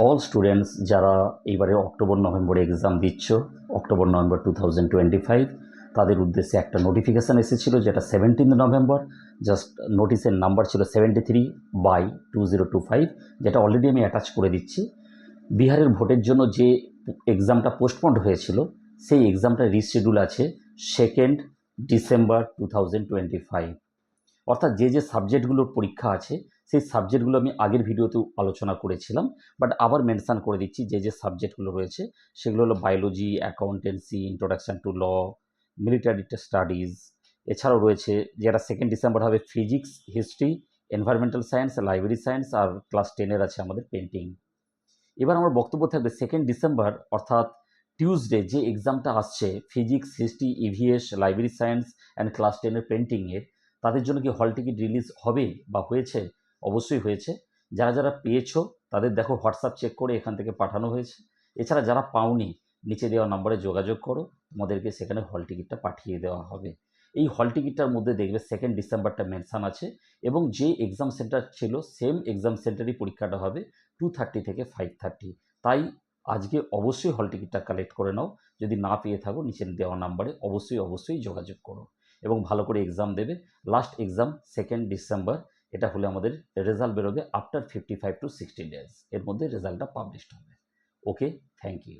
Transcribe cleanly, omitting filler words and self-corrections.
All students যারা এইবারে October নভেম্বরে এক্সাম দিচ্ছ, অক্টোবর নভেম্বর 2025, তাদের উদ্দেশ্যে একটা নোটিফিকেশান এসেছিলো, যেটা 17 নভেম্বর। জাস্ট নোটিশের নাম্বার ছিল 73/2025, যেটা অলরেডি আমি অ্যাটাচ করে দিচ্ছি। বিহারের ভোটের জন্য যে এক্সামটা পোস্টপন্ড হয়েছিল, সেই এক্সামটা রিশিডিউল আছে 2 ডিসেম্বর 2025। অর্থাৎ যে যে সাবজেক্টগুলোর পরীক্ষা আছে, সেই সাবজেক্টগুলো আমি আগের ভিডিওতেও আলোচনা করেছিলাম, বাট আবার মেনশান করে দিচ্ছি। যে যে সাবজেক্টগুলো রয়েছে সেগুলো হলো biology, accountancy, introduction to law, military studies. এছাড়াও রয়েছে যেটা 2 ডিসেম্বর হবে physics, history, environmental science, library science, আর ক্লাস 10-এর আছে আমাদের পেন্টিং। এবার আমার বক্তব্য থাকবে 2 ডিসেম্বর, অর্থাৎ টিউসডে যে এক্সামটা আসছে, physics, history, EVS, library science and class 10-এর পেন্টিংয়ের, তাদের জন্য কি হল টিকিট রিলিজ হবে বা হয়েছে? অবশ্যই হয়েছে। যারা যারা পেয়েছো তাদের দেখো হোয়াটসঅ্যাপ চেক করে এখান থেকে পাঠানো হয়েছে। এছাড়া যারা পাওনি, নিচে দেওয়া নম্বরে যোগাযোগ করো, তোমাদেরকে সেখানে হল টিকিটটা পাঠিয়ে দেওয়া হবে। এই হল টিকিটটার মধ্যে দেখবে 2 ডিসেম্বরটা মেনশান আছে, এবং যে এক্সাম সেন্টার ছিল সেম এক্সাম সেন্টারই পরীক্ষাটা হবে 2:30 থেকে 5:30। তাই আজকে অবশ্যই হল টিকিটটা কালেক্ট করে নাও। যদি না পেয়ে থাকো, নিচে দেওয়া নাম্বারে অবশ্যই যোগাযোগ করো এবং ভালো করে এক্সাম দেবে। Last exam 2 December. এটা হলে আমাদের রেজাল্ট বেরোবে আফটার 55 to 60 days, এর মধ্যে রেজাল্টটা পাবলিশড হবে। ওকে, থ্যাংক ইউ।